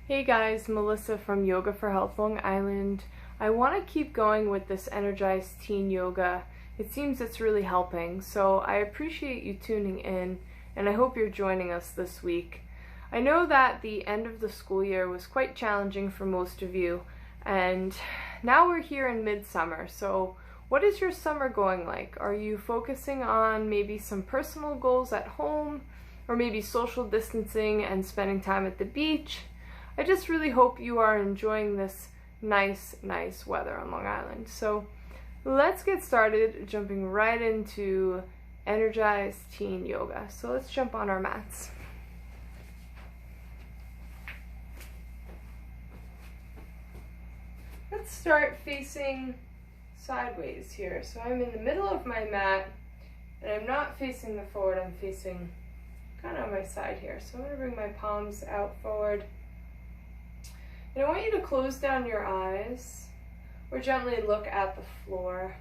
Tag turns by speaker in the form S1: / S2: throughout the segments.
S1: Hey guys, Melissa from Yoga for Health Long Island. I want to keep going with this Energized teen yoga. It seems it's really helping, so I appreciate you tuning in and I hope you're joining us this week. I know that the end of the school year was quite challenging for most of you, and now we're here in midsummer, so what is your summer going like? Are you focusing on maybe some personal goals at home, or maybe social distancing and spending time at the beach? I just really hope you are enjoying this nice weather on Long Island. So let's get started jumping right into Energized Teen Yoga. So let's jump on our mats. Let's start facing sideways here. So I'm in the middle of my mat and I'm not facing the forward, I'm facing kind of on my side here. So I'm going to bring my palms out forward. And I want you to close down your eyes or gently look at the floor.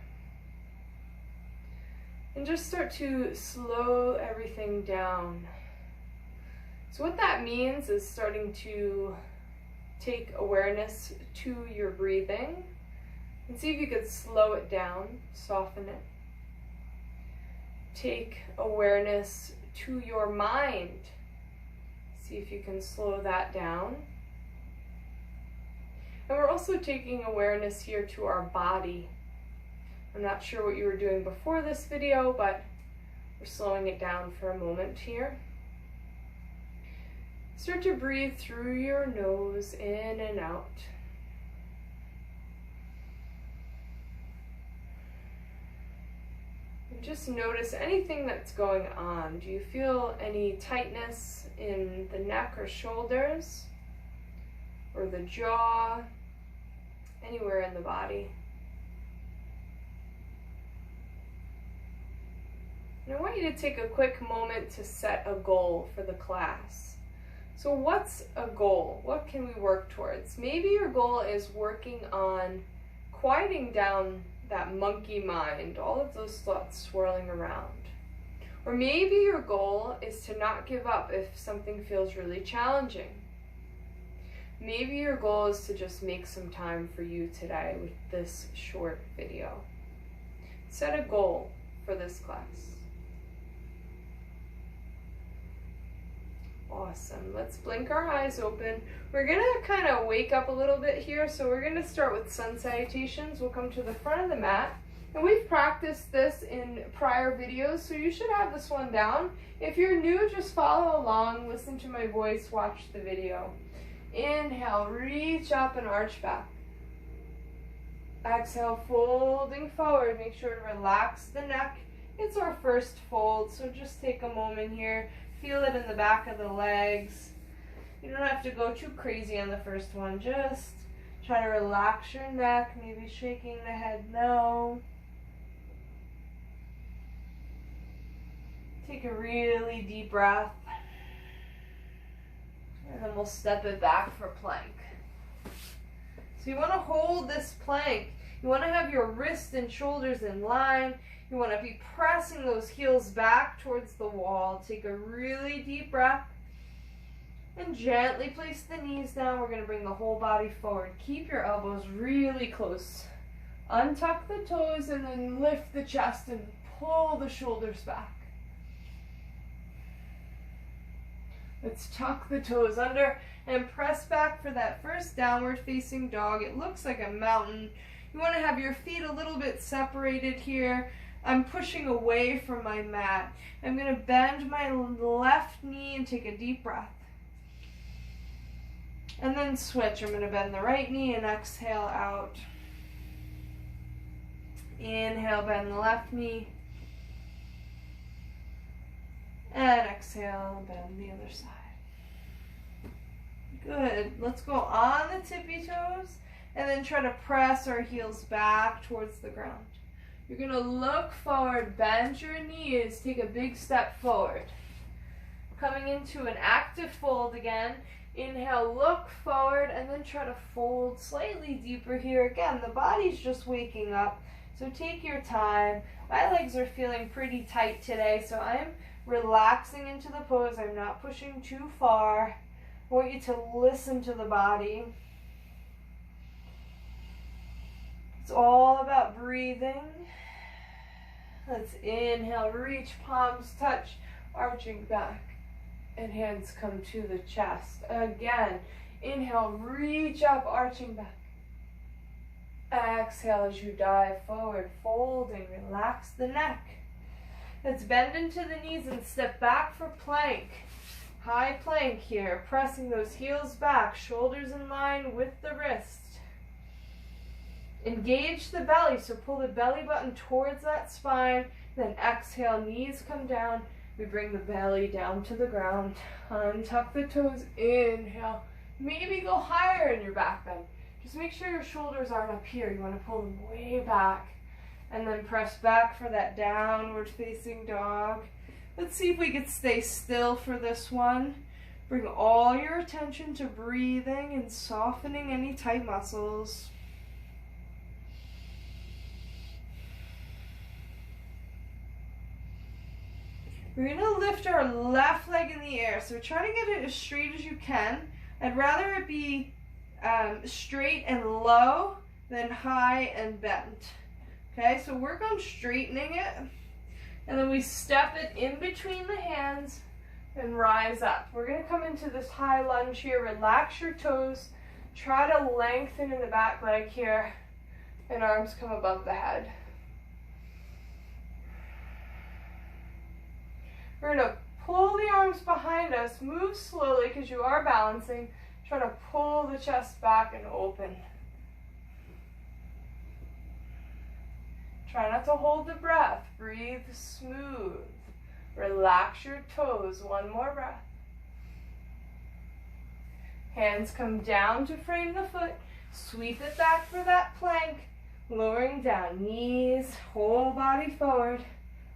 S1: And just start to slow everything down. So what that means is starting to take awareness to your breathing and see if you could slow it down, soften it. Take awareness to your mind. See if you can slow that down. And we're also taking awareness here to our body. I'm not sure what you were doing before this video, but we're slowing it down for a moment here. Start to breathe through your nose, in and out. And just notice anything that's going on. Do you feel any tightness in the neck or shoulders, or the jaw, anywhere in the body? And I want you to take a quick moment to set a goal for the class. So what's a goal? What can we work towards? Maybe your goal is working on quieting down that monkey mind, all of those thoughts swirling around. Or maybe your goal is to not give up if something feels really challenging. Maybe your goal is to just make some time for you today with this short video. Set a goal for this class. Awesome. Let's blink our eyes open. We're going to kind of wake up a little bit here, so we're going to start with sun salutations. We'll come to the front of the mat. And we've practiced this in prior videos, so you should have this one down. If you're new, just follow along, listen to my voice, watch the video. Inhale, reach up and arch back. Exhale, folding forward. Make sure to relax the neck. It's our first fold, so just take a moment here. Feel it in the back of the legs. You don't have to go too crazy on the first one. Just try to relax your neck, maybe shaking the head no. Take a really deep breath. And then we'll step it back for plank. So you want to hold this plank. You want to have your wrists and shoulders in line. You want to be pressing those heels back towards the wall. Take a really deep breath. And gently place the knees down. We're going to bring the whole body forward. Keep your elbows really close. Untuck the toes and then lift the chest and pull the shoulders back. Let's tuck the toes under and press back for that first downward facing dog. It looks like a mountain. You want to have your feet a little bit separated here. I'm pushing away from my mat. I'm going to bend my left knee and take a deep breath. And then switch. I'm going to bend the right knee and exhale out. Inhale, bend the left knee. And exhale, bend the other side. Good. Let's go on the tippy toes and then try to press our heels back towards the ground. You're going to look forward, bend your knees, take a big step forward. Coming into an active fold again. Inhale, look forward, and then try to fold slightly deeper here. Again, the body's just waking up, so take your time. My legs are feeling pretty tight today, so I'm relaxing into the pose. I'm not pushing too far. I want you to listen to the body. It's all about breathing. Let's inhale, reach, palms touch, arching back, and hands come to the chest. Again, inhale, reach up, arching back. Exhale as you dive forward, folding, relax the neck. Let's bend into the knees and step back for plank. High plank here, pressing those heels back, shoulders in line with the wrist. Engage the belly, so pull the belly button towards that spine, then exhale, knees come down. We bring the belly down to the ground, untuck the toes, inhale. Maybe go higher in your back bend. Just make sure your shoulders aren't up here. You want to pull them way back. And then press back for that downward facing dog. Let's see if we can stay still for this one. Bring all your attention to breathing and softening any tight muscles. We're going to lift our left leg in the air. So try to get it as straight as you can. I'd rather it be straight and low than high and bent. Okay, so work on straightening it. And then we step it in between the hands and rise up. We're going to come into this high lunge here. Relax your toes. Try to lengthen in the back leg here. And arms come above the head. We're going to pull the arms behind us. Move slowly because you are balancing. Try to pull the chest back and open. Try not to hold the breath. Breathe smooth. Relax your toes. One more breath. Hands come down to frame the foot. Sweep it back for that plank. Lowering down. Knees, whole body forward.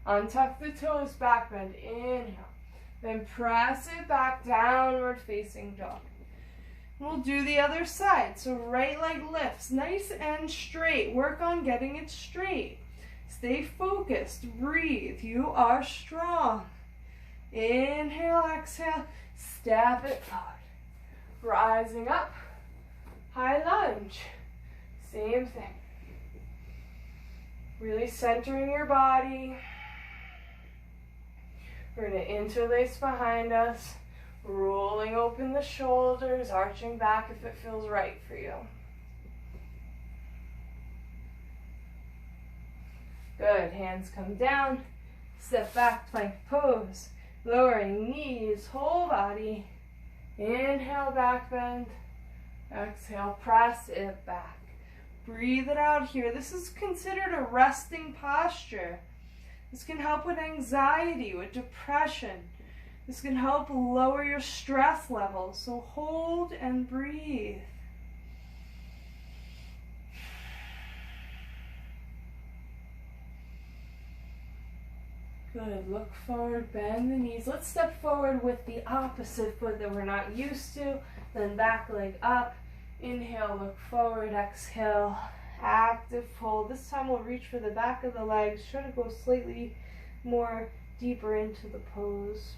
S1: Untuck the toes, back bend. Inhale. Then press it back, downward facing dog. We'll do the other side. So right leg lifts, nice and straight. Work on getting it straight. Stay focused. Breathe. You are strong. Inhale, exhale. Step it forward. Rising up. High lunge. Same thing. Really centering your body. We're going to interlace behind us. Rolling open the shoulders, arching back if it feels right for you. Good, hands come down, step back, plank pose, lowering knees, whole body. Inhale, back bend, exhale, press it back. Breathe it out here. This is considered a resting posture. This can help with anxiety, with depression. This can help lower your stress levels, so hold and breathe. Good, look forward, bend the knees. Let's step forward with the opposite foot that we're not used to, then back leg up. Inhale, look forward, exhale, active pull. This time we'll reach for the back of the legs, try to go slightly more deeper into the pose.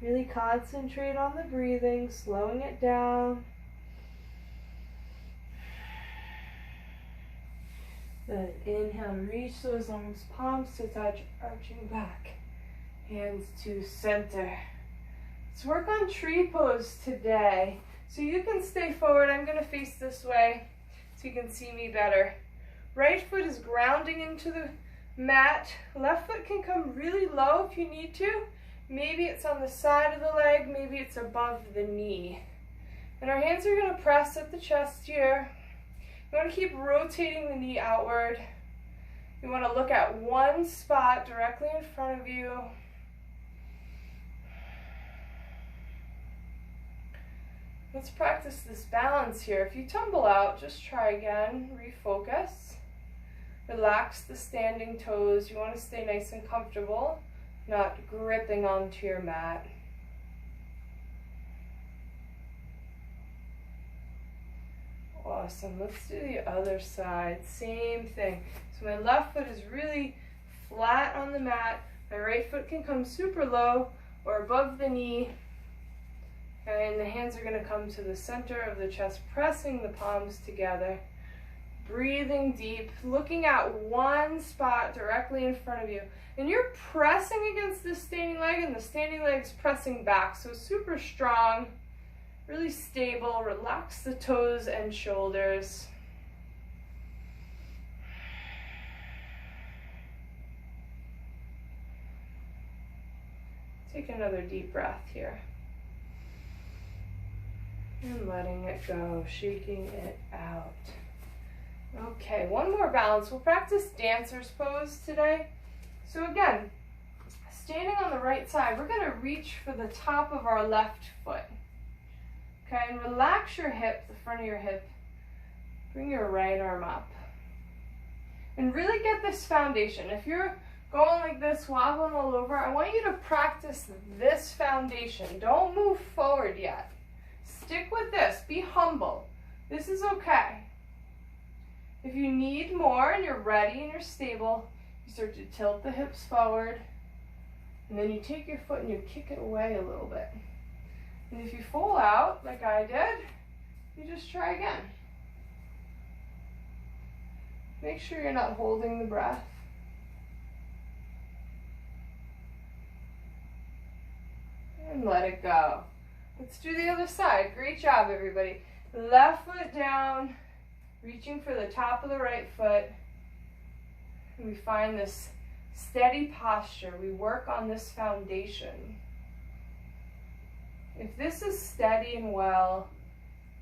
S1: Really concentrate on the breathing, slowing it down. Good. Inhale, reach those arms, palms to touch, arching back. Hands to center. Let's work on tree pose today. So you can stay forward. I'm going to face this way so you can see me better. Right foot is grounding into the mat. Left foot can come really low if you need to. Maybe it's on the side of the leg, maybe it's above the knee. And our hands are going to press at the chest here. You want to keep rotating the knee outward. You want to look at one spot directly in front of you. Let's practice this balance here. If you tumble out, just try again. Refocus. Relax the standing toes. You want to stay nice and comfortable, not gripping onto your mat. Awesome. Let's do the other side. Same thing. So my left foot is really flat on the mat. My right foot can come super low or above the knee. Okay, and the hands are going to come to the center of the chest, pressing the palms together. Breathing deep, looking at one spot directly in front of you. And you're pressing against the standing leg, and the standing leg's pressing back. So super strong, really stable. Relax the toes and shoulders. Take another deep breath here. And letting it go, shaking it out. Okay, one more balance. We'll practice dancer's pose today. So again, standing on the right side, we're going to reach for the top of our left foot. Okay, and relax your hip, the front of your hip. Bring your right arm up. And really get this foundation. If you're going like this, wobbling all over, I want you to practice this foundation. Don't move forward yet. Stick with this. Be humble. This is okay. If you need more and you're ready and you're stable, you start to tilt the hips forward, and then you take your foot and you kick it away a little bit. And if you fall out, like I did, you just try again. Make sure you're not holding the breath. And let it go. Let's do the other side. Great job, everybody. Left foot down, reaching for the top of the right foot. And we find this steady posture. We work on this foundation. If this is steady and well,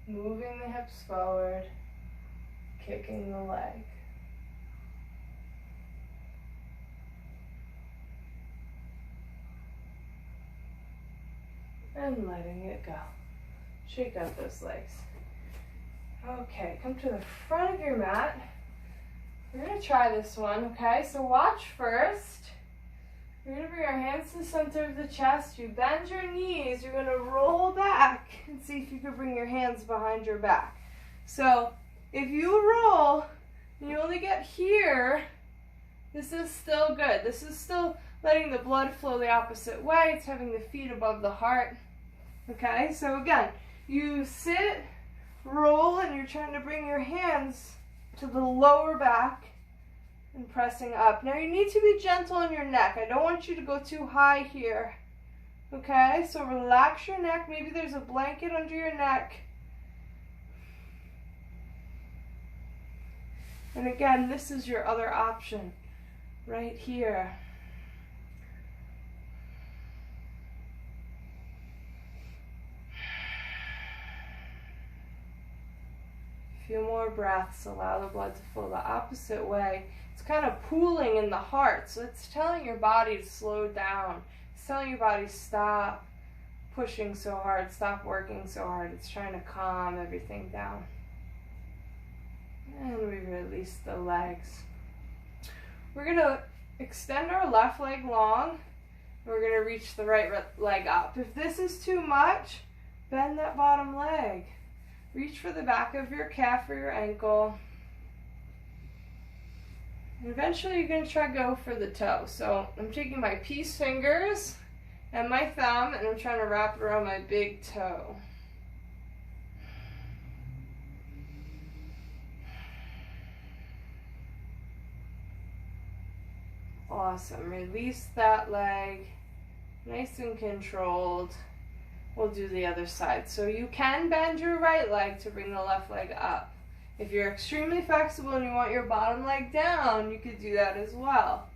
S1: moving the hips forward, kicking the leg. And letting it go. Shake out those legs. Okay, come to the front of your mat. We're going to try this one, okay? So watch first. You're going to bring your hands to the center of the chest. You bend your knees. You're going to roll back and see if you can bring your hands behind your back. So if you roll and you only get here, this is still good. This is still letting the blood flow the opposite way. It's having the feet above the heart. Okay, so again, you sit, roll, and you're trying to bring your hands to the lower back and pressing up. Now you need to be gentle on your neck. I don't want you to go too high here. Okay, so relax your neck. Maybe there's a blanket under your neck. And again, this is your other option right here. A few more breaths. Allow the blood to flow the opposite way. It's kind of pooling in the heart, so it's telling your body to slow down. It's telling your body stop pushing so hard, stop working so hard. It's trying to calm everything down. And we release the legs. We're going to extend our left leg long, and we're going to reach the right leg up. If this is too much, bend that bottom leg. Reach for the back of your calf or your ankle. And eventually you're going to try to go for the toe. So I'm taking my peace fingers and my thumb, and I'm trying to wrap it around my big toe. Awesome. Release that leg. Nice and controlled. We'll do the other side. So you can bend your right leg to bring the left leg up. If you're extremely flexible and you want your bottom leg down, you could do that as well.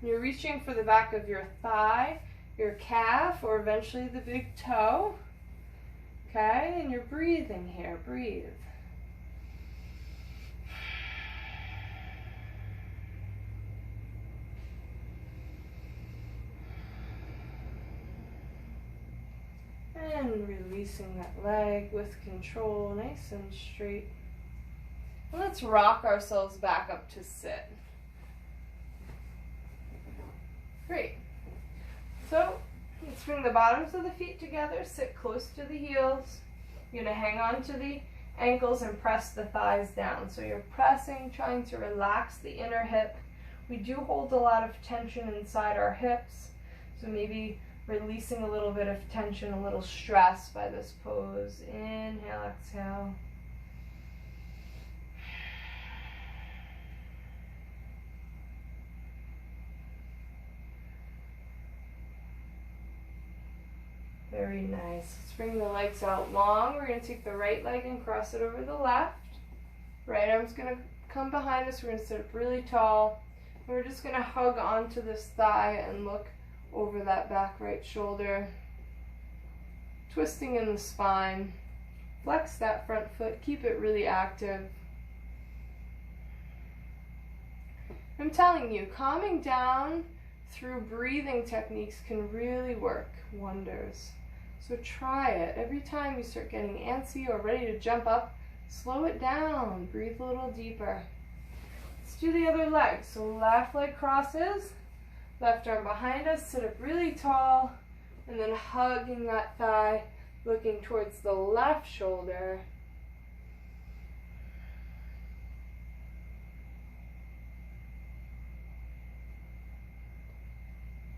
S1: You're reaching for the back of your thigh, your calf, or eventually the big toe. Okay, and you're breathing here. Breathe. And releasing that leg with control, nice and straight. And let's rock ourselves back up to sit. Great. So let's bring the bottoms of the feet together, sit close to the heels. You're going to hang on to the ankles and press the thighs down. So you're pressing, trying to relax the inner hip. We do hold a lot of tension inside our hips, so maybe releasing a little bit of tension, a little stress by this pose. Inhale, exhale. Very nice. Let's bring the legs out long. We're going to take the right leg and cross it over the left. Right arm's going to come behind us. We're going to sit up really tall. And we're just going to hug onto this thigh and look over that back right shoulder. Twisting in the spine. Flex that front foot. Keep it really active. I'm telling you, calming down through breathing techniques can really work wonders. So try it. Every time you start getting antsy or ready to jump up, slow it down. Breathe a little deeper. Let's do the other leg. So left leg crosses, left arm behind us, sit up really tall, and then hugging that thigh, looking towards the left shoulder.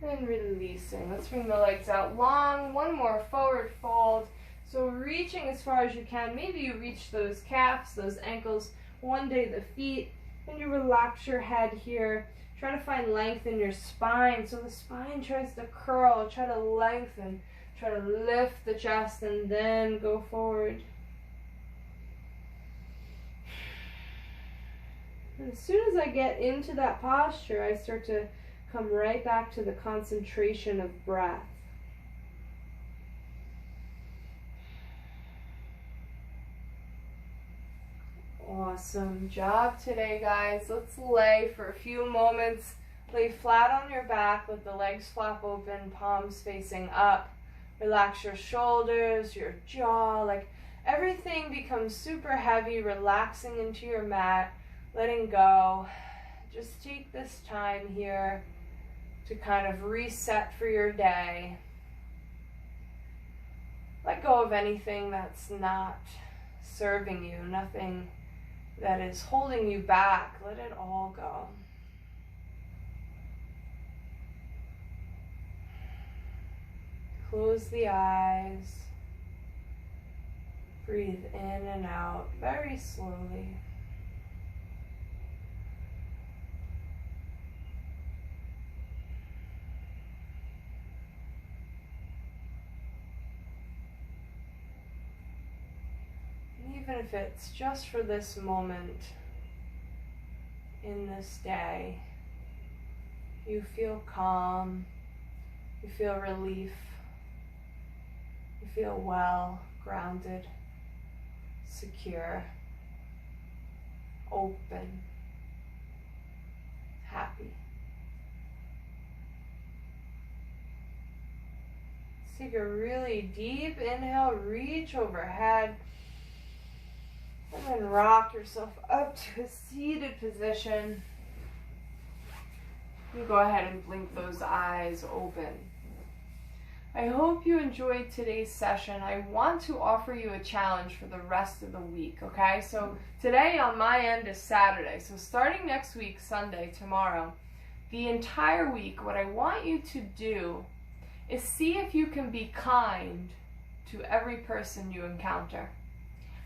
S1: And releasing. Let's bring the legs out long. One more forward fold. So reaching as far as you can. Maybe you reach those calves, those ankles. One day the feet. And you relax your head here. Try to find length in your spine. So the spine tries to curl. Try to lengthen. Try to lift the chest and then go forward. And as soon as I get into that posture, I start to come right back to the concentration of breath. Awesome job today, guys. Let's lay for a few moments. Lay flat on your back with the legs flap open, palms facing up. Relax your shoulders, your jaw, like everything becomes super heavy, relaxing into your mat, letting go. Just take this time here to kind of reset for your day. Let go of anything that's not serving you, nothing that is holding you back. Let it all go. Close the eyes. Breathe in and out very slowly. Even if it's just for this moment in this day, you feel calm, you feel relief, you feel well, grounded, secure, open, happy. Let's take a really deep inhale, reach overhead. And then rock yourself up to a seated position. You go ahead and blink those eyes open. I hope you enjoyed today's session. I want to offer you a challenge for the rest of the week, okay? So today on my end is Saturday. So starting next week, Sunday, tomorrow, the entire week, what I want you to do is see if you can be kind to every person you encounter.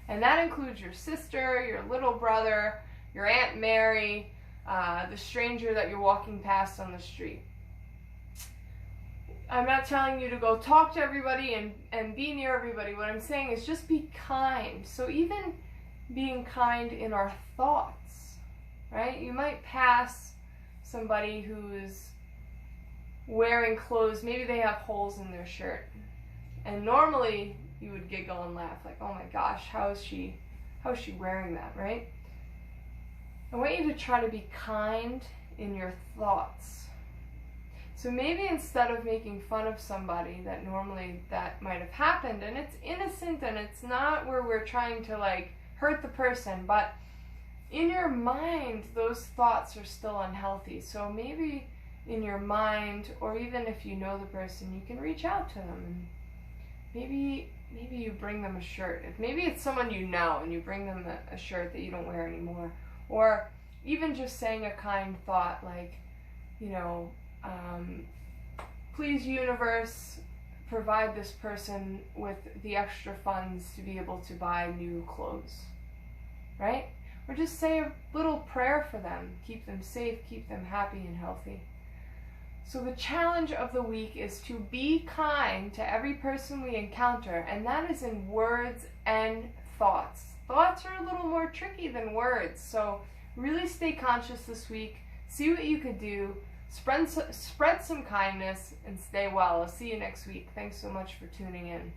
S1: And that includes your sister, your little brother, your Aunt Mary, the stranger that you're walking past on the street. I'm not telling you to go talk to everybody and be near everybody. What I'm saying is just be kind. So even being kind in our thoughts, right? You might pass somebody who's wearing clothes, maybe they have holes in their shirt. And normally you would giggle and laugh like, oh my gosh, how is she wearing that, right? I want you to try to be kind in your thoughts. So maybe instead of making fun of somebody that normally that might have happened, and it's innocent and it's not where we're trying to like hurt the person, but in your mind those thoughts are still unhealthy. So maybe in your mind, or even if you know the person, you can reach out to them and maybe you bring them a shirt. If maybe it's someone you know and you bring them a shirt that you don't wear anymore. Or even just saying a kind thought like, please universe, provide this person with the extra funds to be able to buy new clothes, right? Or just say a little prayer for them. Keep them safe, keep them happy and healthy. So the challenge of the week is to be kind to every person we encounter, and that is in words and thoughts. Thoughts are a little more tricky than words, so really stay conscious this week. See what you could do. Spread some kindness and stay well. I'll see you next week. Thanks so much for tuning in.